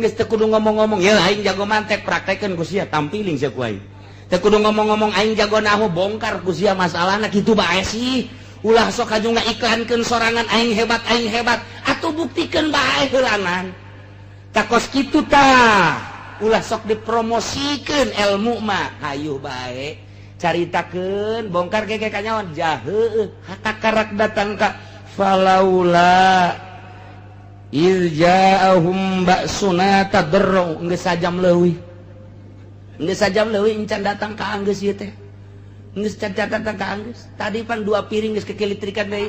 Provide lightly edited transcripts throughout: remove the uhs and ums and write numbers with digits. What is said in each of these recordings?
geus teu kudu ngomong-ngomong ya aing jago mantek praktekeun ku sia tampiling sia ku aing teu kudu ngomong-ngomong aing jago nahu bongkar ku sia masalahna kitu bae sih ulah sok aju ngaiklankeun sorangan aing hebat atuh buktikeun bae heulangan tak kos kitu tah ulah sok dipromosikeun ilmu mah hayu bae caritakeun bongkar ge kanyawan jaheuh hatakarak datang ka falaula Ilja'ahum ba'suna tadarru geus sajam leuwih encan datang ka anggeus ieu teh geus datang ka anggeus tadi pan 2 piring geus kekilitrikan deui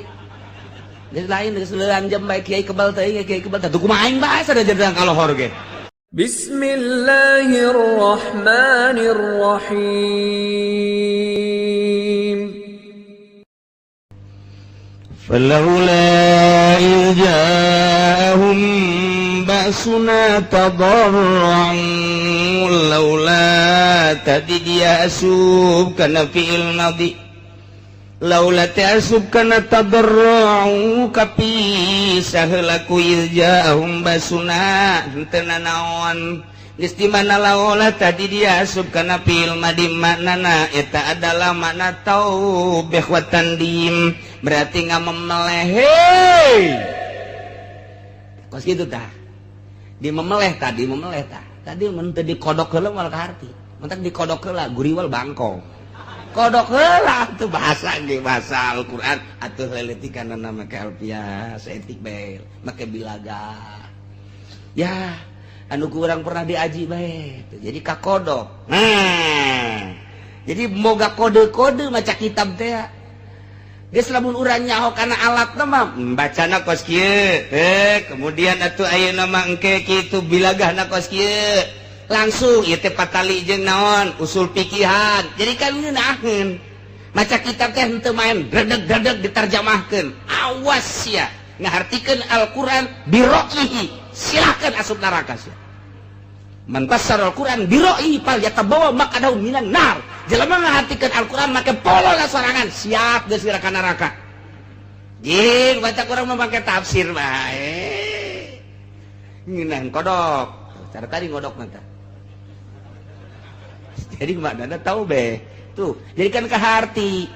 geus lain geus leulanjem bae kiai kebal teh kiai kebal teh kumaha aing bae sada datang ka lohor ge Bismillahirrahmanirrahim Falaula ilja'ahum ba'suna tadarru'u laula tadi dia asub kana fi'il madhi laula ta'asub kana tadarru'u kapi saheula ku ilja'ahum ba'suna henteu naon geus di mana laula tadi dia asub kana fi'il madhi maknana eta adalah makna taubih wa tandim berarti ngamemeleh kos gitu tah di memeleh tadi mun teu dikodok heula moal ka harti mentak dikodok heula guriwal bangkong kodok heula teu bahasa ge bahasa Al-Qur'an atuh leletikan nama ke alfiah saeutik bae make bilaga ya anu kurang pernah diaji bae jadi kakodok jadi boga kode-kode maca kitab teh geus lamun urang nyaho kana alatna mah bacana kos kieu kemudian atuh ayeuna mah engke kitu bilagahna kos kieu langsung ieu teh patali jeung naon usul pikihan jadi kan ngeunaheun maca kitab teh henteu main dedeg-dedeg ditarjamahkeun awas ya ngahartikeun Al-Qur'an biroqihi silahkan asup neraka sia man fassara Al-Qur'an biroqihi fal yatabawa maqadahu minan nar jelema ngahartikeun Al-Qur'an make polola sorangan siap geus ka neraka jeung baca Qur'an mah make tafsir bae ngeunaan kodok cara tadi ngodok mah jadi maknana tahu be tuh jadi kan kaharti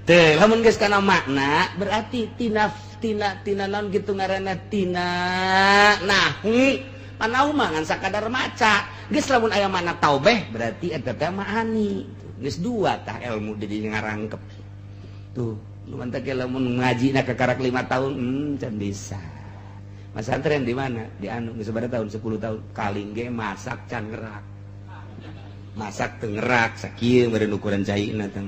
teh lamun geus kana makna berarti tina naon kitu ngaranna tina nahu panahu mah ngan sakadar maca geus lamun aya makna taubeh berarti eta teh maani geus 2 tah ilmu di ngarangkep tuh lu mantak lamun ngajina kakarak 5 tahun can bisa Mas Antren di mana di anu geus sabaraha tahun 10 tahun kaling ge masak can ngerak masak teu ngerak sakieu meureun ukuran caina teh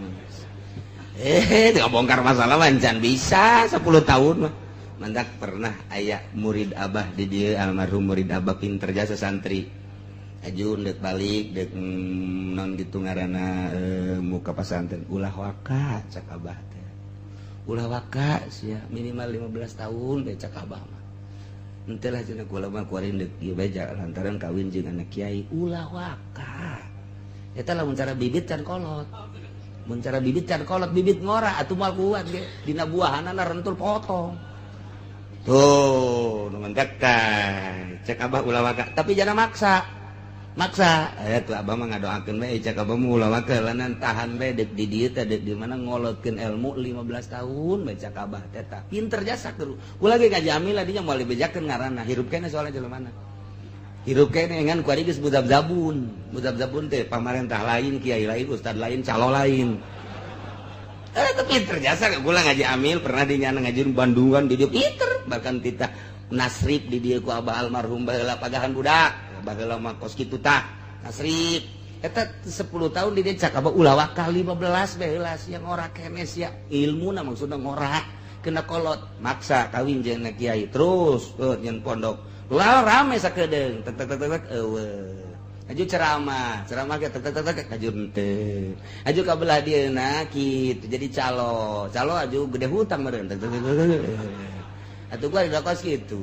teu bongkar masalah mah can bisa 10 tahun mah mantak pernah aya murid abah di dieu almarhum murid abah pinter jasa santri ajun dek balik dek non gitu ngaranna muka pasantren ulah waka cak abah teh ulah waka sia minimal 15 tahun bae cak abah mah henteu lah cenah kula mah kuarin dek ieu beja lantaran kawin jeung anak kiai ulah waka eta lamun cara bibit can kolot mun cara bibit can kolot bibit ngora atuh moal kuat ge dina buahanna rentul potong tuh nu mentek cek abah ulah waka tapi jangan maksa tuh abah mah ngadoakeun bae cek abah mah ulah waka lanan tahan bae dek di dieu teh dek di mana ngolotkeun ilmu 15 tahun bae cek abah teh tah pinter jasa keur ulah ge ngajami lah dinya moal dibejakeun ngaranna hirup keneh soalna jelemana hirup keneh ngan ku ari geus muzab-zabun teh pamarentah lain kiai lain ustad lain calo lain tapi pinter jasa gula ngaji amil pernah dinyana ngaji Bandungan di dia pinter bahkan titah nasrib di dia ku abah almarhum baheula pagahan budak baheula mah kos kitu tah nasrib eta 10 tahun di dia cak abah ulah wakal 15 baheula sia ngora keneh sia ilmuna maksudna ngora kena kolot maksa kawin jeung kiai terus nyen pondok ulah rame sakedeung tek eueuh aju ceramah ke tek aju teu aju ka belah dieuna kitu jadi calo aju gede hutang meureun atuh gua ada kos kitu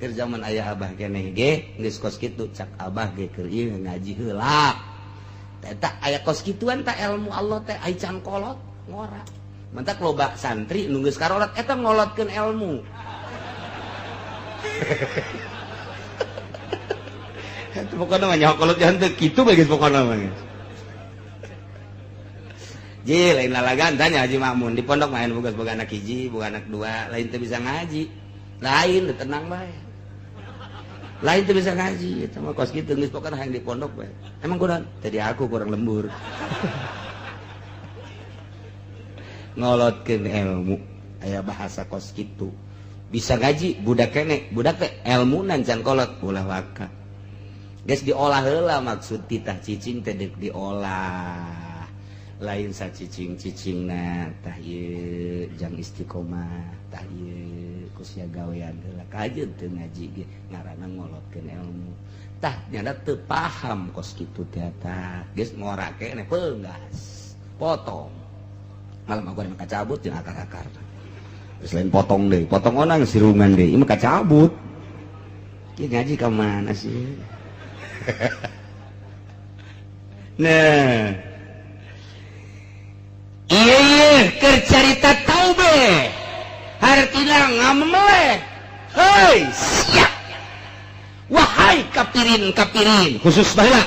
keur zaman aya abah keneh ge geus kos kitu cak abah ge keur ieu ngaji heula eta aya kos kituan tah ilmu Allah teh ai can kolot ngora mentak loba santri nu geus karolot eta ngolotkeun ilmu Itu pokoknya mah nyaho kolot jangan gitu bagus pokoknya mah. Ji lain lalagan tanya Haji Mamun di pondok main boga anak hiji, boga anak dua, lain teu bisa ngaji. Lain teu tenang bae. Lain teu bisa ngaji, eta mah kos kitu geus pokona hayang di pondok bae. Emang kurang tadi aku kurang lembur. Ngolotkeun ilmu aya bahasa kos kitu. Bisa ngaji budak kene, budak teh ilmunan can kolot ulah waka. Geus diolah heula maksud titah cicing teh deuk diolah. Lain sa cicing-cicingna tah ieu jang istiqomah tah ieu ku sia gawean heula kajeun teu ngaji ge ngaranna ngolotkeun ilmu tah nyana teu paham kos kitu teh tah geus ngorake ne peunggas potong malam aku mah kacabut jeung akar-akar geus lain potong deui potong onang sirungan deui ieu mah kacabut ieu ngaji ka mana sih nah iya kercarita taube hartina ngameleh hei siap wahai kapirin khusus baheula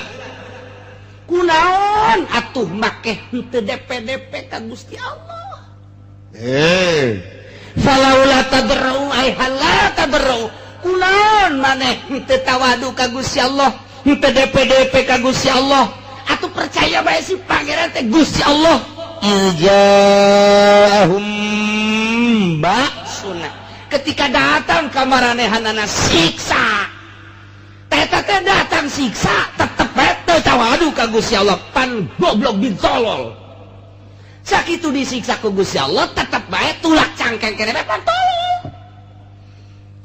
kunaon atuh make henteu DP ka Gusti Allah falaula tadarrau ai hala tadarrau kunaon maneh henteu tawadu ka Gusti Allah henteu DP ka Gusti Allah atuh percaya bae si pangeran teh Gusti Allah Ijahum baksuna ketika datang ka maranehanana siksa teta teh datang siksa tetep bae teu tawadu ka Gusti Allah pan goblok bitolol sakitu disiksa ku Gusti Allah tetep bae tulak cangkeng keneh pan tolol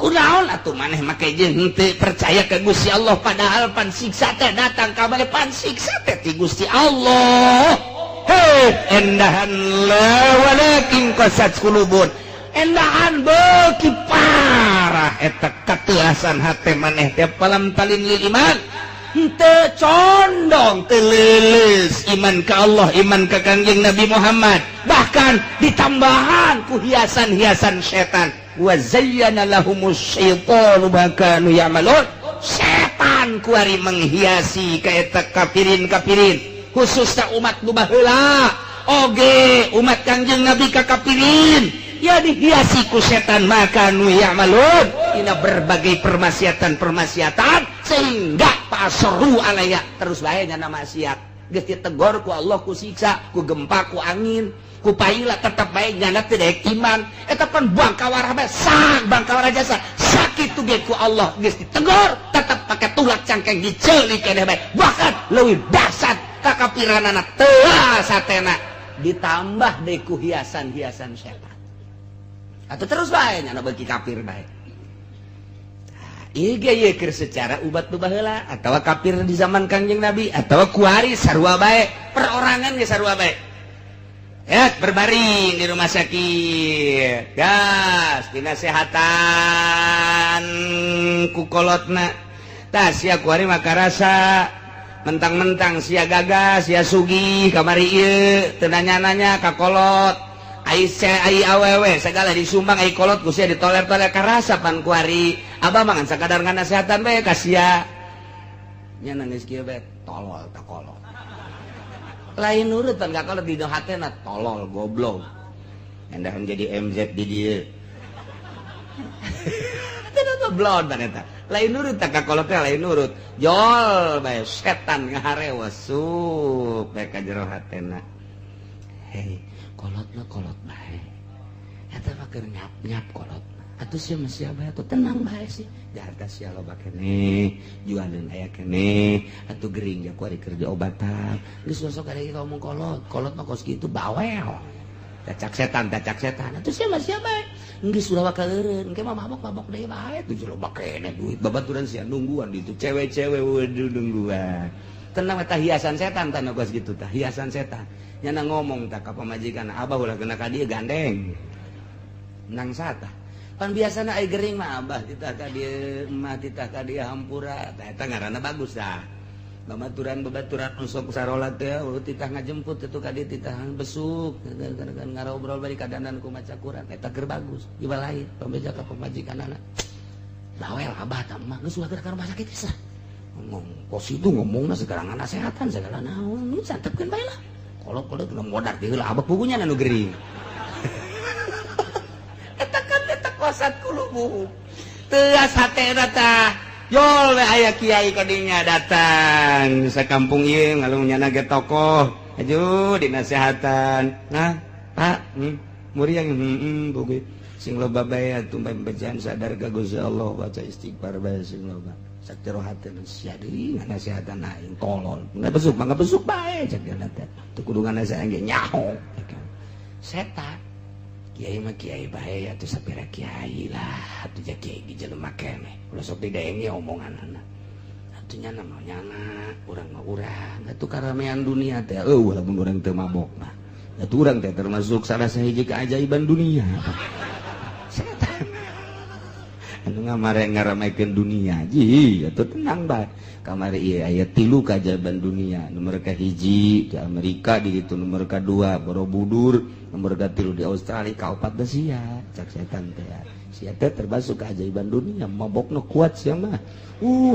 kunaon atuh maneh make jeung henteu percaya ka Gusti Allah padahal pan siksa teh datang ka maneh pan siksa teh ti Gusti Allah. Hei, endahan la walakin qasat qulubun. Endahan beuki parah eta kateuasan hate maneh teh palam talin lil iman. Henteu condong teu leuleus iman ka Allah, iman ka Kangjeng Nabi Muhammad. Bahkan ditambahan ku hiasan-hiasan setan. Wa zayyana lahumus syaitanu ma kanu ya'malun. Setan kuari menghiasi ka eta kafirin-kafirin. Khususnya umat nu baheula oge umat Kangjeng Nabi ka kafirin ya dihiasi ku setan maka nu ya'malun dina berbagai permaksiatan sehingga pasru alaya terus bae nyana maksiat geus ditegor ku Allah ku siksa ku gempa ku angin ku paila tetep bae nyana teu daek iman eta pan bangkawara bae sak bangkawara jasa sakitu ge ku Allah geus ditegor tetep pake tulak cangkeng diceulik keneh bae bahkan leuwih dahsyat kakapiranana telah satena ditambah deh ku hiasan-hiasan setan atau terus bae nyana beuki kafir bae ieu ge ieu keur secara ubat nu baheula atawa kafir di zaman Kangjeng Nabi atawa kuari sarua bae perorangan ge sarua bae ya berbaring di rumah sakit gas dinasehatan ku kolotna tah sia kuari makarasa mentang-mentang sia gagas sia sugih kamari ieu teu nanya-nanya ka kolot ai awewe segala disumbang ai kolot ku sia ditoler-toler karasa pan kuari abah mangan sakadar nganasehatan bae ka sia nya nangis kieu bae tolol tak kolot lain nurut pan ka kolot di hatena tolol goblok endahan jadi MZ di dieu teu goblok pan eta lain nurut tak kolot teh lain nurut jol bae setan ngaharewas sup bae ka jero hatena hei kolotna kolot bae eta mah keur nyap-nyap kolot atuh sia mah sia bae atuh tenang bae sih jaharta sia loba keneh jualan aya keneh atuh gering ya kuari kerja obatan geus sosok ada ngomong kolot mah kos kitu bawel dacak setan atuh sia mah sia bae geus ulah wakeureun engke mah mabok deui bae tuh loba keneh duit babaturan sia nungguan ditu cewek-cewek waduh nungguan tenang eta hiasan setan tah kos kitu tah hiasan setan nyana ngomong tah ka pamajikan abah ulah kena ka dieu gandeng nang satah pan biasana ai gering mah abah titah ka dieu emah titah ka dieu hampura tah eta ngaranna bagus dah babaturan nu sok sarolat teh titah ngajemput itu ka dieu titah besuk ngarobrol bari kadanan ku maca Quran eta keur bagus ieu lain pambeja ka pamajikanana bawel abah tah mah geus ulah keur ka rumah sakit bisa ngomong kos itu ngomongna sekarang nasehatan segala naon santepkeun bae lah kolot-kolot nu modar di heula abek bukunya anu gering eta kan eta kosat kulubu teu asa teh tah yol we aya kiai kadinya datang sakampung ieu ngalungnya ge tokoh aju dinasehatan nah Pak muriang boge sing loba bae atuh bacaan sadar ka Gusti Allah baca istighfar bae sing loba sak jero hate sia deui ngasihatan aing tolol nggak besuk bae cek dia teh teu kudu ngasih ge nyaho setan kiai mah kiai bae atuh sapira kiai lah atuh ja kiai di jelema keneh ulah sok didaengi omonganna atuh nyana mah nyana urang mah urang atuh karamean dunia teh lamun urang teu mabok mah atuh urang teh termasuk salah sahiji keajaiban dunia setan anu ngaramekeun dunia ji atuh tenang bae kamari ieu aya 3 keajaiban dunia nomor kahiji di Amerika di kitu nomor kadua Borobudur nomor katilu di Australia kaopat teh sia cak setan teh sia teh termasuk keajaiban dunia mabokna kuat sia mah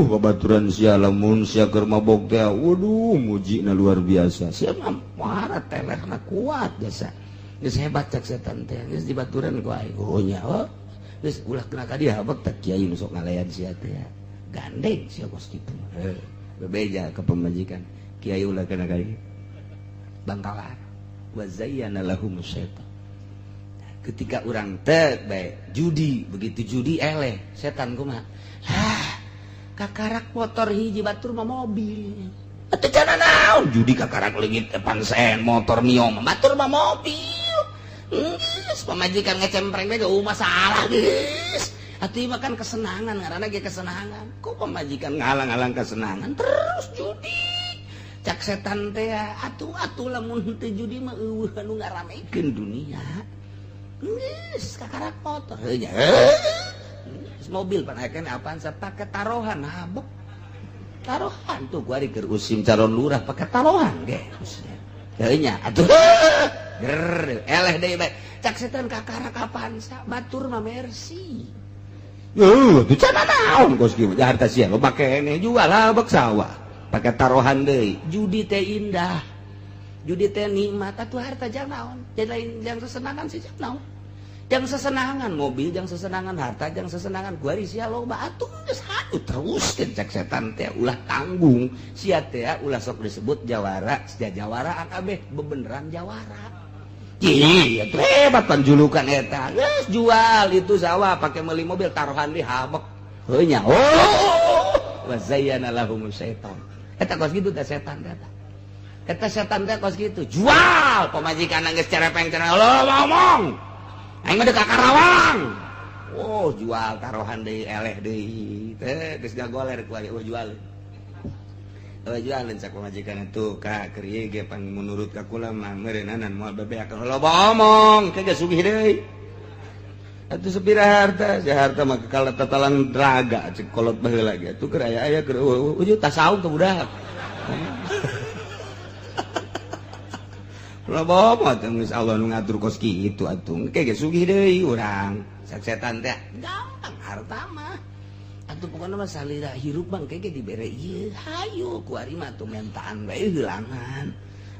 babaturan sia lamun sia keur mabok teh waduh mujina luar biasa sia mah marah telehna kuat jasa geus hebat cak setan teh geus dibaturan ku aing nya geus ulah kena ka dia abek teh kiai nu sok ngalayan sia teh gandeng sia kos kitu bebeja ke pemajikan kiai ulah kena ka ieu bangkalar wa zayyana lahum syaitan ketika urang teh bae judi begitu judi eleh setan kumaha kakarak motor hiji batur mah mobil atuh cenah naon judi kakarak leungit depan sen motor mio batur mah mobil geus pamajikan ngecempreng ge masalah geus atuh mah kan kesenangan ngaranna ge kesenangan kok pamajikan ngalang-alang kesenangan terus judi cak setan teh atuh lamun teu judi mah eueuh anu ngaramekeun dunia geus kakarak motor nya mobil panakeun apaan sapake tarohan habek tarohan tuh gua ari keur usim calon lurah pake tarohan ge teu nya atuh ger eleh deui bae cak setan kakarak apaan sa batur mah mercy tuh cenah naon kos kieu harta sia lo pakene jual habek sawah pake tarohan deui judi teh indah judi teh nikmat atuh harta jang naon jadi lain jang sesenangan sih jang naon jang sesenangan mobil jang sesenangan harta jang sesenangan gua sia loba atuh geus hatu teruskeun cek setan teh ulah tanggung sia teh ulah sok disebut jawara sia jawara kabeh bebeneran jawara ih atuh hebat panjulukan eta geus jual itu sawah pake meuli mobil taruhan di habek heuh nya wa zayyana lahum syaitan eta kos kitu teh setan teh eta setan teh kos kitu jual pamajikan geus cerepeng-cerepeng lo ngomong aing mah deuk Karawang jual taruhan deui eleh deui teh geus gagoler ku aya jual jualan sak pamajikan itu ka keur ieu ge pan menurut ka kula mah meureunanan moal bebeakeun loba omong kagak sugih deui atuh sepira harta si harta mah kekal tatalang draga cek kolot baheula ge atuh keur aya keur ujug tasawuf ka budak loba omong teh geus Allah nu ngatur kos kitu atuh kagak sugih deui urang sak setan teh gampang harta mah atuh pokona mah salira hirup bang kege dibere ieu hayu ku ari mah tuh mentaan bae heulangan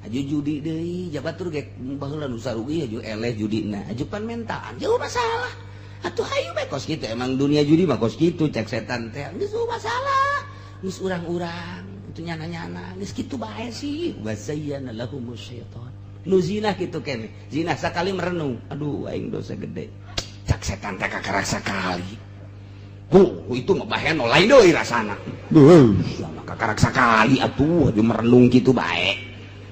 aju judi deui jabatur ge baheula nu sarugi aju eleh judina aju pan mentaan jauh masalah atuh hayu bae kos kitu emang dunia judi mah kos kitu cek setan teh geus masalah geus urang-urang itu nyana-nyana geus kitu bae sih wa zayyana lahumus syaitan nu zina kitu keneh zina sakali merenung aduh aing dosa gede cek setan teh kakarak sakali itu mah baheno lain deui rasana. Sama kakarak sakali atuh aju merenung kitu bae.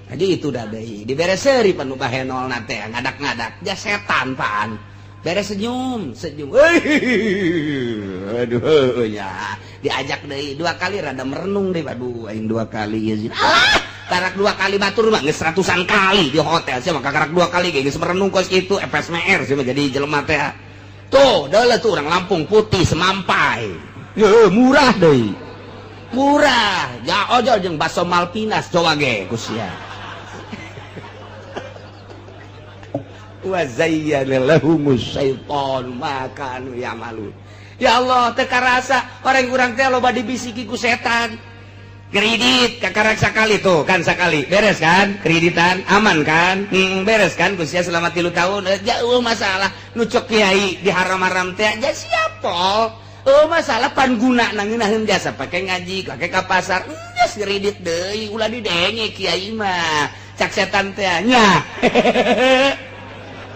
Jadi itu da deui. Dibere seuri panu bahenolna teh ngadak-ngadak. Ja setan paan. Bere senyum. Aduh nya. Diajak deui 2 kali rada merenung deui. Aduh aing 2 kali ieu. Karak 2 kali batur mah geus ratusan kali di hotel. Sia mah kakarak 2 kali ge geus merenung kos kitu FSMR sia mah jadi jelema teh. Tuh, dah tuh orang Lampung putih semampai. Murah deh. Murah. Ya ojo jeung bakso Malpinas coba ge kusia. Wa zayyana lahumus syaitan ma kanu ya'malun. Ya Allah teu karasa orang urang teh loba dibisiki ku setan. kredit kakarak sakali tuh kan sekali beres kan kreditan aman kan beres kan usia selama 3 tahun jauh masalah nucok kiai diharam-haram teh aja siapa masalah pangguna nangeunaheun jasa pakai ngaji pakai ka pasar geus kredit deui ulah didenge kiai mah cak setan teh nya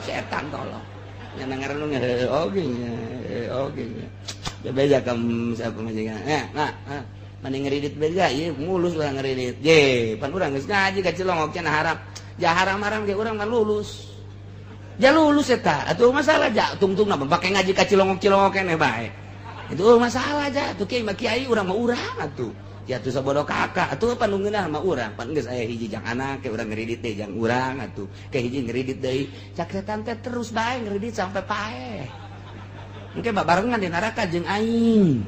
setan tolong nya nangareun oge beda kam siapa majikan mending ngeridit beda ieu mulus lah ngeridit ye pan urang geus ngaji ka Cilongok cenah haram ja haram-haram ge urang mah lulus ja lulus eta atuh masalah ja tungtungna pake ngaji ka Cilongok keneh bae itu masalah ja tuh kiai urang mah urang atuh ya tuh sabodo kakak atuh pan nu ngeunah mah urang pan geus aya hiji jang anak ke urang ngeridit teh jang urang atuh ke hiji ngeridit deui cak setan teh terus bae ngeridit sampai pae engke barengan di neraka jeung aing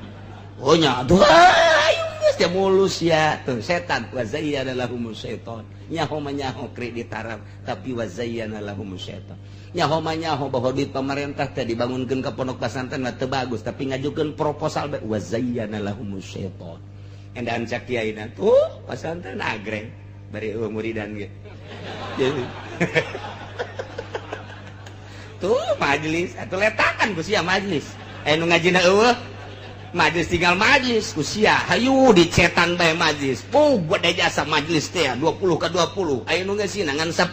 oh nya tuh ayo geus teh mulus ya tuh setan wa zayyana lahumus syaiton nyaho kredit haram tapi wa zayyana lahumus syaiton nyaho bahwa duit pemerintah teh dibangunkeun ka pondok pesantren teu bagus tapi ngajukeun proposal wa zayyana lahumus syaiton endahan cak kiaina tuh pesantren agreng bari muridan ge tuh majelis atuh letakan ku sia majelis nu ngajina eueuh majelis tinggal majelis ku sia hayu dicetan bae majelis gede jasa majelis teh 20 aya nu ngasina ngan 10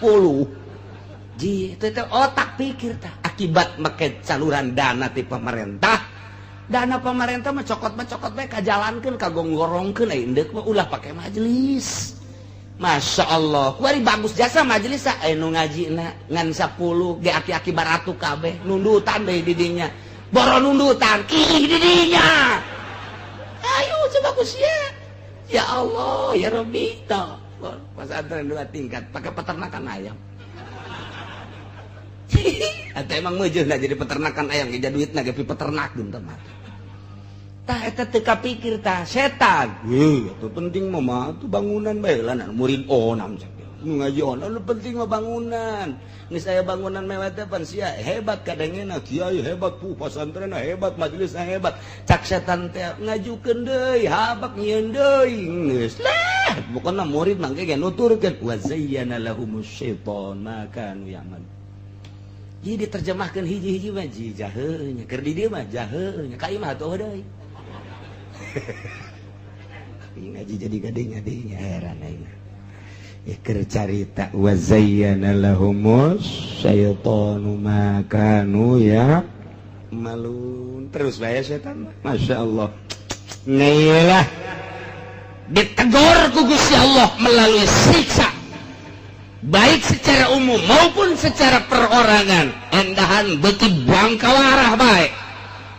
ji teh otak pikir tah akibat make saluran dana ti pemerintah mah cokot bae kajalankeun kagonggorongkeun ai endek mah ulah pake majelis Masya Allah kuari bagus jasa majelis nu ngajina ngan 10 ge aki-aki baratu kabeh nundutan deui di dinya boro nundutan ih di dinya ayo coba ku sia ya Allah ya Rabbi tah pesantren 2 tingkat pakai peternakan ayam atau emang meujeun jadi peternakan ayam ge duitna ge peternakeun teh mah tah eta teu kapikir tah setan atuh penting mah tuh bangunan bae lah murid onam nu ngaji onam lu penting mah bangunan geus aya bangunan mewah teh pan sia hebat kadangena kiai hebat pesantrenna hebat majelisna hebat cak setan teh ngajukeun deui habak nyieun deui geus lah pokona murid mangke ge nuturkeun wa zayyana lahumus syaiton maka nu yaman jadi diterjemahkeun hiji-hiji mah jaheunya keur di dieu mah jaheunya ka imah atuh deui ngaji jadi gading-gading heran aing ya keur carita wa zayyana lahumus syaitanu ma kanu ya malun terus bae setan Masya Allah ngailah ditegur ku Gusti Allah melalui siksa baik secara umum maupun secara perorangan endahan beuki bangkawarah bae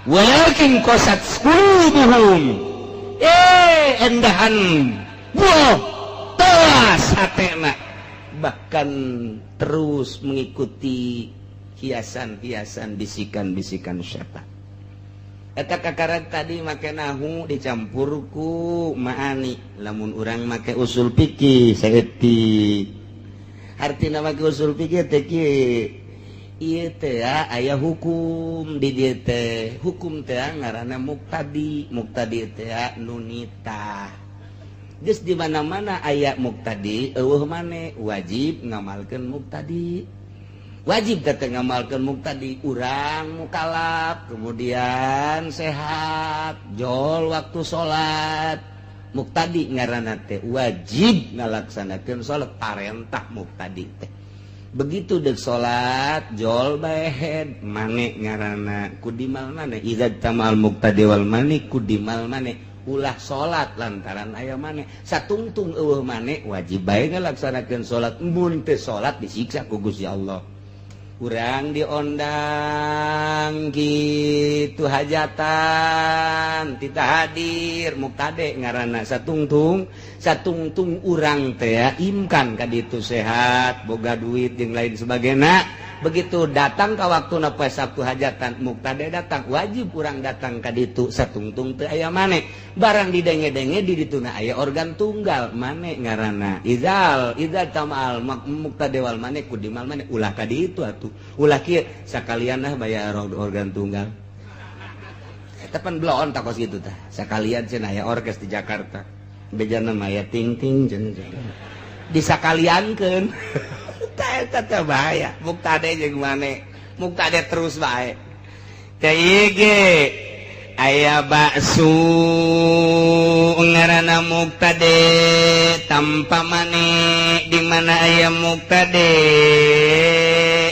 walakin qasat qulubuhum endahan buah telas hatena bahkan terus mengikuti hiasan-hiasan bisikan-bisikan syaitan eta kakarat tadi make nahu dicampur ku maani lamun urang make usul fikih saeutik artina make usul fikih teh kieu ieu teh aya hukum di dieu teh hukum teh ngaranna muqtadi teh nunita geus di mana-mana aya muqtadi eueuh mane wajib ngamalkeun muqtadi wajib teh ngamalkeun muqtadi urang mukallaf kemudian sehat jol waktu salat muqtadi ngaranna teh wajib ngalaksanakeun salat parentah muqtadi teh begitu dek salat jol bae mane ngaranna kudimal mane idza tamal muqtadi wal mane kudimal mane ulah salat lantaran aya mane satungtung eueuh mane wajib bae ngalaksanakeun salat mun teu salat disiksa ku Gusti Allah urang diondang kitu hajatan tita hadir muqtade ngaranna satungtung urang teh imkan ka ditu sehat boga duit jeung lain sebagainya begitu datang ka waktuna poe Sabtu hajatan muqtade datang wajib urang datang ka ditu satungtung teu aya mane barang didenge-denge di dituna aya organ tunggal mane ngaranna izal tamal muqtade wal mane kudimal mane ulah ka ditu atuh ulah kieu sakalian lah bayar organ tunggal eta pan bloon takos kitu tah sakalian cenah aya orkes di Jakarta bejana maya ting-ting disakaliankeun. Tah eta bahaya. Muktade jeung mane. Muktade terus bae. Teh ieu ge aya baksu ngaranna muktade tanpa mane di mana aya muktade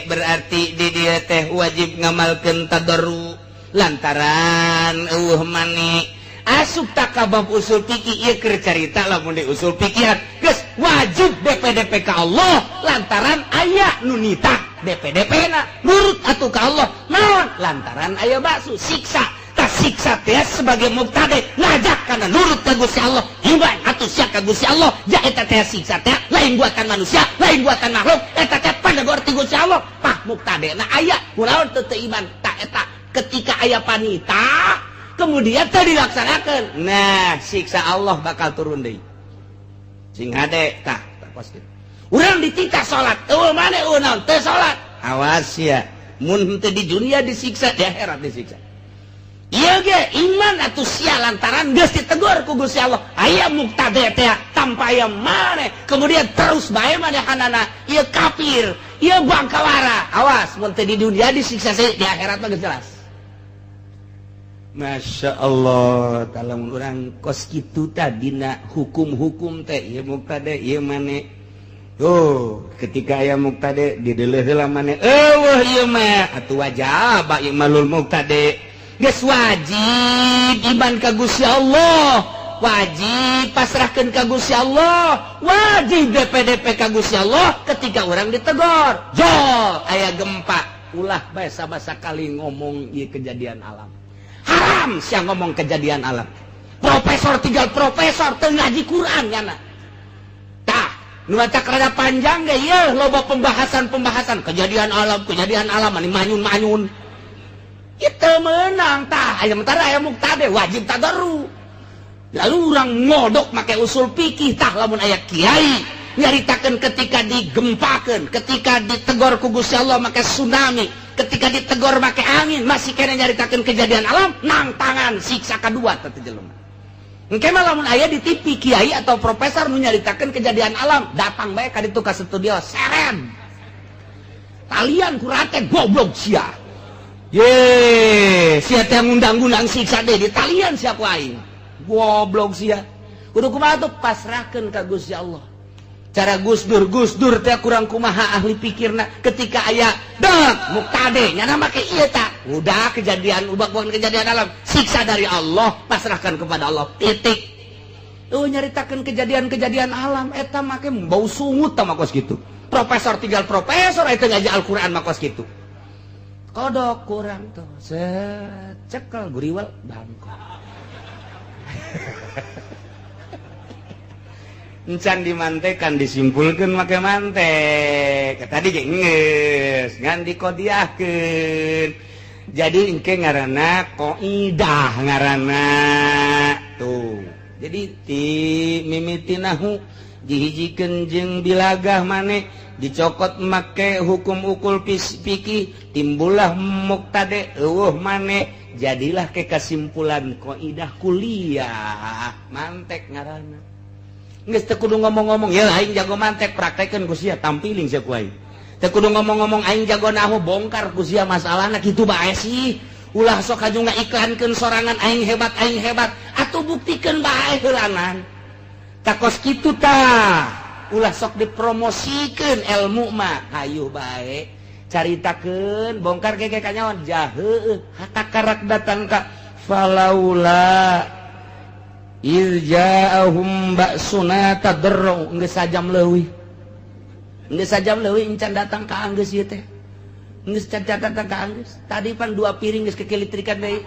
berarti di dia teh wajib ngamalkeun tadarru lantaran mane asup takabab usul fikih ieu keur carita lamun di usul fikih geus wajib DP-DP ka Allah lantaran aya nu nitah DP-DP-na nurut atuh ka Allah naon lantaran aya baksu siksa siksa teh sebagai muktade ngajak kana nurut ka Gusti Allah iman atuh sia ka Gusti Allah ja eta teh siksa teh lain buatan manusia lain buatan makhluk eta teh panegor ti Gusti Allah pah muktade na aya kunaon teu iman tak eta ketika aya panita kemudian teu dilaksanakeun nah siksa Allah bakal turun deui sing hade tah pos kitu urang dititah salat eueuh mane naon teu salat awas ya mun teu di dunia disiksa di akhirat disiksa. Iya ge iman atuh sia lantaran geus ditegur ku Gusti Allah aya muktade teh tanpa aya mane kemudian terus bae manehanana ieu kafir ieu bangkawara awas mun teu di dunia disiksa di akhirat mah geus jelas. Masya Allah talamun urang kos kitu tadina hukum-hukum teh ieu muktade ieu mane ketika aya muktade dideuleuh heula mane eueuh ieu mah atuh wajib ieu malul muktade geus wajib iman ka Gusti Allah wajib pasrahkeun ka Gusti Allah wajib DP-DP ka Gusti Allah ketika orang ditegur jol aya gempa ulah bae sabasa kali ngomong ieu kejadian alam haram sia ngomong kejadian alam profesor tinggal profesor teu ngaji Quran nyana tah nu acak rada panjang ge ieu loba pembahasan kejadian alam ani manyun-manyun itu menang tah aya mentara aya muktade wajib tadarru lalu urang ngodok make usul fikih tah lamun aya kiai nyaritakeun ketika digempakeun ketika ditegor ku Gusti Allah make tsunami ketika ditegor make angin masih kena nyaritakeun kejadian alam nang tangan siksa kadua teh jelema engke mah lamun aya di TV kiai atau profesor nu nyaritakeun kejadian alam datang bae ka ditu ka studio seren talian kurate goblok sia ye sia teh ngundang-undang siksa deh di talian siapa aing goblok sia kudu kumaha tuh pasrahkeun ka Gusti Allah cara Gus Dur teh kurang kumaha ahli pikirna ketika aya dek muktade nyana make ieu tah udah kejadian bukan kejadian alam siksa dari Allah pasrahkan kepada Allah titik nyaritakeun kejadian alam eta make bau sungut tah makos kitu profesor tinggal profesor eta ngaji Al-Qur'an makos kitu kodok kurang tuh cekel guriwal bangkok encan dimantekan disimpulkan make mantek tadi ge geus ngan dikodiahkeun jadi engke ngaranna qaidah ngaranna tuh jadi ti mimiti nahu dihijikeun jeung bilagah maneh dicokot make hukum ukul fikih timbullah muktade eueuh mane jadilah ke kesimpulan qaidah kuliah mantek ngaranna geus teu kudu ngomong-ngomong ya aing jago mantek praktekeun ku sia tampiling sia ku aing teu kudu ngomong-ngomong aing jago nahu bongkar ku sia masalahna kitu bae sih ulah sok aju ngaiklankeun sorangan aing hebat atuh buktikeun bae heulanan takos kitu tah ulah sok dipromosikeun ilmu mah hayu bae caritakeun bongkar ge ka nyaon jaheuh hatakarak datang ka falaula irja'ahum ba'suna tadarru geus sajam leuwih encan datang ka anggeus ieu teh geus datang ka anggeus tadi pan 2 piring geus kekilitrikan deui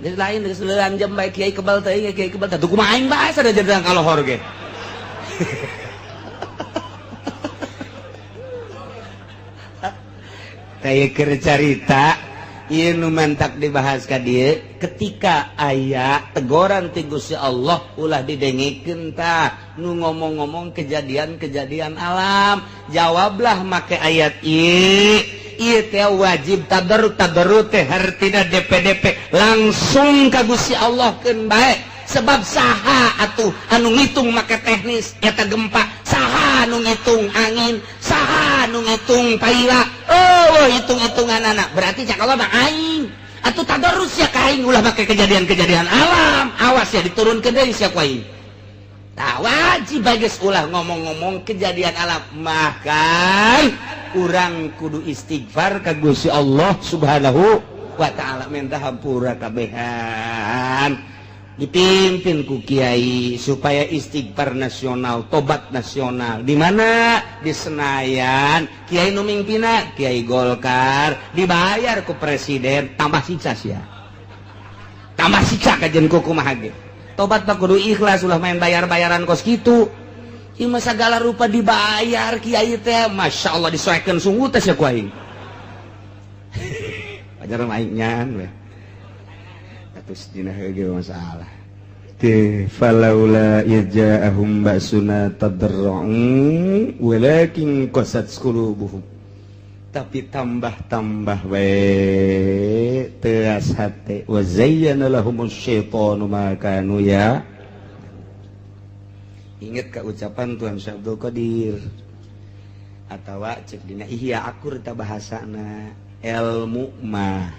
geus lain geus leuan jam bae kiai kebal teh kiai kebal teh kumaha aing bae sada jadang kalohor ge kayak cerita ieu nu mantak dibahas ka dieu ketika aya teguran ti Gusti Allah ulah didengikeun tah nu ngomong-ngomong kejadian alam jawablah make ayat ieu teh wajib tadarru teh hartina DP langsung ka Gusti Allah keun bae sebab saha atuh anu ngitung make teknis eta gempa, saha anu ngitung angin, saha anu ngitung paila. Oh hitung-hitungan anak berarti cak Allah mah aing atuh tadarus ya ka aing ulah make kejadian-kejadian alam, awas ya diturunkeun deui sia ku aing. Tah wajib bagus ulah ngomong-ngomong kejadian alam, makan urang kudu istighfar ka Gusti Allah Subhanahu wa ta'ala, minta hampura kabehan, dipimpin ku kiai supaya istighfar nasional, tobat nasional. Di mana? Di Senayan. Kiai nu mimpina Kiai Golkar, dibayar ku presiden, tambah siksa sia, tambah siksa kajen ku kumaha ge. Tobat pak kudu ikhlas, ulah main bayar-bayaran kos gitu. Ieu mah sagala rupa dibayar kiai teh, masya Allah disoekeun sungguh teh sia ku aing. Pajar aing nyan we. Atus dina heugeu masalah. Teh falaula yaja'ahum ba'suna tadarra'u walakin qasat qulubuhum. Tapi tambah-tambah we teas hate wa zayyana lahumus syaitanu ma kanu ya. Ingat ka ucapan Tuhan Syekh Abdul Qadir atawa cek dina Ihya Akur ta bahasana, ilmu mah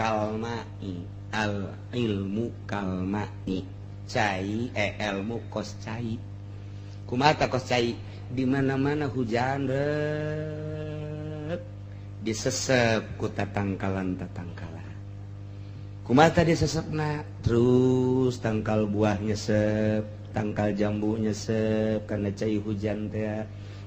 kalmai, al ilmu kalmai, cai ilmu kos cai. Kumaha ta kos cai? Di mana-mana hujan disesep ku tatangkalan-tatangkalan. Kumaha tadi sesepna? Terus tangkal buah nyesep, tangkal jambu nyesep karena cai hujan teh,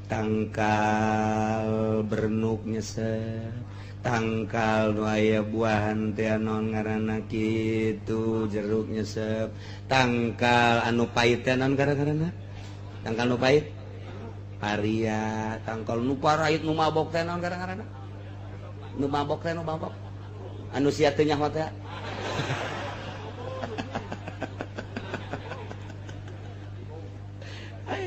tangkal bernuk nyesep, tangkal nu aya buahan teh naon ngaranna kitu jeruk nyesep, tangkal anu pait teh naon gara-garana? Tangkal nu pait paria, tangkal nu parait nu mabok teh naon gara-garana? Nu mabok teh nu mabok anu sia teu nyaho teh.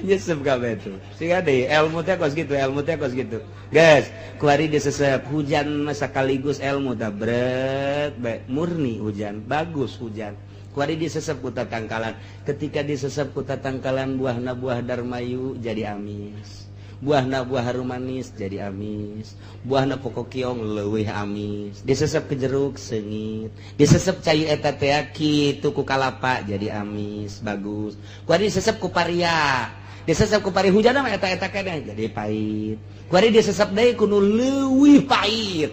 Nyesep kabeh tuh siga deui ilmu teh kos gitu, ilmu teh kos gitu guys. Kuari disesep hujan sekaligus ilmu teh bret murni hujan bagus hujan. Kuari disesep ku tatangkalan, ketika disesep ku tatangkalan buahna buah darmayu jadi amis, buahna buah harum manis jadi amis, buahna pokok kiong leuwih amis, disesep ke jeruk seungit, disesep cai eta teh kitu ku kalapa jadi amis bagus. Kuari disesep ku paria, disesep ku pari hujan mah eta-eta keneh jadi pahit. Kuari disesep deui ku nu leuwih pahit,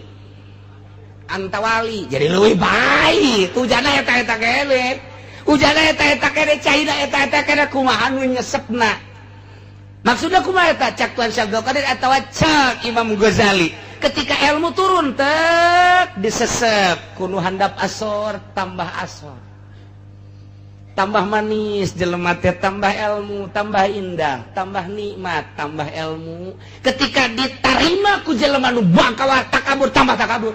antawali jadi leuwih pahit. Hujanna eta-eta keneh, hujanna eta-eta keneh, caina eta-eta keneh, kumaha nu nyesepna? Maksudnya kumaha eta? Cak Tuan Syekh Abdul Qadir atawa cak Imam Ghazali, ketika ilmu turun tek disesep kudu handap asor, tambah asor, tambah manis jelema teh, tambah ilmu, tambah indah, tambah nikmat, tambah ilmu. Ketika diterima ku jelema nu bakawa takabur, tambah takabur,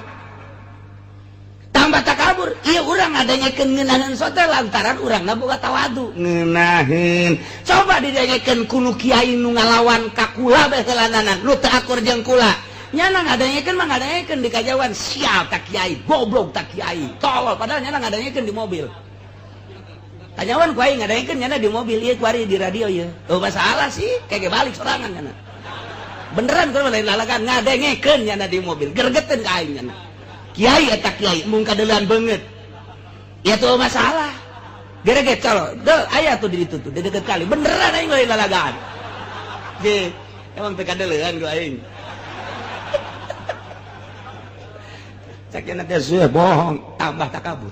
tambah takabur. Iya urang ngadanyakeun ngeunaheun sote lantaran urangna boga tawadu ngeunaheun. Coba didanyakeun ku nu kiai nu ngalawan ka kula bae heulananan nu teu akur jeung kula, nyana ngadanyakeun mah ngadanyakeun di kajawan sial tak kiai, goblok tak kiai, tolol, padahal nyana ngadanyakeun di mobil. Tanyawan ku aing ngadanyakeun nyana di mobil, ieu kuari di radio ieu. Oh masalah sih, kege balik sorangan nyana. Beneran kudu lain lalagan ngadanyakeun nyana di mobil, gregeteun ka aing nyana. Kiai eta kiai mung kadelan beungeut. Ya tuh masalah. Gereget calo. Deuh aya tuh di ditu tuh, di deket kali. Beneran aing lain lalagan. Ge, emang teu kadeuleun ku aing. Sakieu teh sueuh bohong, tambah takabur.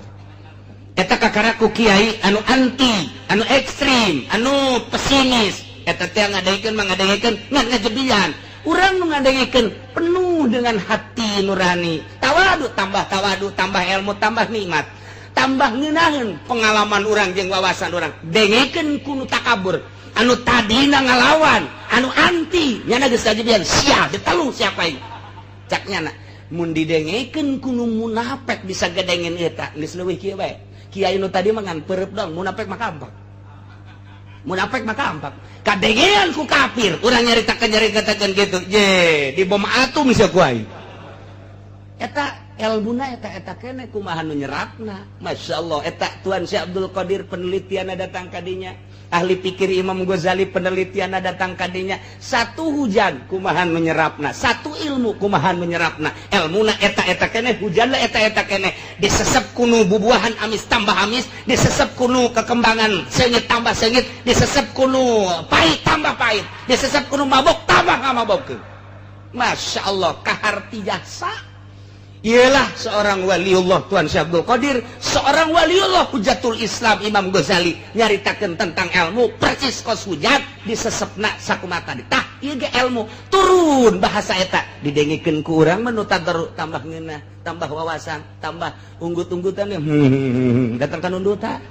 Eta kakaraku kiai anu anti, anu ekstrim, anu pesimis. Eta teh ngadengekeun mah ngadengekeun ngan ngajebian. Urang nu ngadengekeun penuh dengan hati nurani, tawadu, tambah ilmu, tambah nikmat, tambah ngeunaheun pengalaman urang jeung wawasan urang. Dengekeun ku nu takabur, anu tadina ngalawan, anu anti, nyana geus kajibian sia ditelu siapa ieu. Cak nyana mun didengekeun ku nu munafik bisa gedengen eta, geus leuwih kieu bae. Kiai nu tadi mah ngan peureup dong, munafik mah gampang. Munafik mah gampang. Kadengean ku kafir, urang nyaritakeun gitu. Ye, di bom atom sia ku aing. Eta elmuna eta kene kumaha nu nyerapna. Masyaallah eta Tuan Syekh Abdul Qadir penelitianna datang kadinya, ahli pikir Imam Ghazali penelitianna datang kadinya. Satu hujan kumaha nu nyerapna, satu ilmu kumaha nu nyerapna. Elmuna eta kene, hujanna eta kene. Disesep kuno bubuahan amis tambah amis, disesep kuno kekembangan seungit tambah seungit, disesep kuno pahit tambah pahit, disesep kuno mabok tambah mabok. Masyaallah kaharti jasa. Ialah seorang waliullah Tuan Syekh Abdul Qadir, seorang waliullah Hujatul Islam Imam Ghazali nyaritakeun tentang ilmu persis kos hujan disesepna sakumata tah ieu ge ilmu turun bahasa eta didengikeun ku urang mah nu tadarru tambah ngeunah, tambah wawasan, tambah unggut-unggutan datang ka nunduta.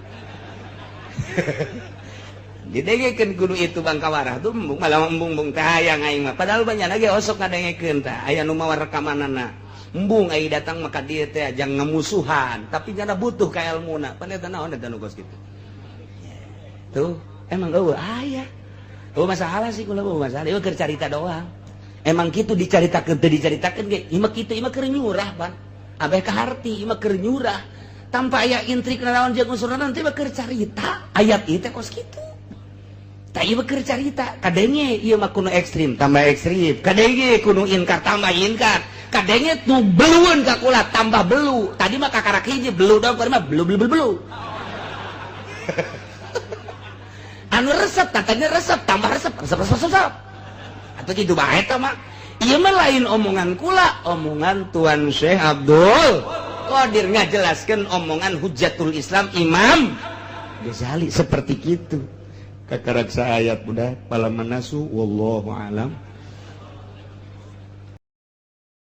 Didengikeun kudu itu Bangkawarah tuh malah embung teh hayang aing mah padahal banyak lagi osok ngadengikeun tah aya nu mawa rekamanana. Embung ai datang maka dia teh ajang ngamusuhan tapi nyana butuh ka ilmuna paneta naon eta nu geus kitu tuh emang eueuh aya masalah sih kula masalah ieu keur carita doang emang kitu dicaritakeun teu dicaritakeun ge ieu mah kitu ieu mah keur nyurah pan abeh ka harti ieu mah keur nyurah tanpa aya intrik naon jeung unsurna nanti mah keur carita ayat ieu teh kos kitu tah ieu mah keur carita kadenge ieu mah kudu ekstrim tambah ekstrim kadenge kudu inkar tambah inkar kadenge nu belueun ka kula tambah belu tadi mah kakarak hiji belu dong mah belu anu resep katanya resep tambah resep atau kitu bae eta mah ieu mah lain omongan kula omongan Tuan Syekh Abdul Qadir ngajelaskeun omongan Hujatul Islam Imam Ghazali seperti kitu kakarak saayat budak pala manasu wallahu alam.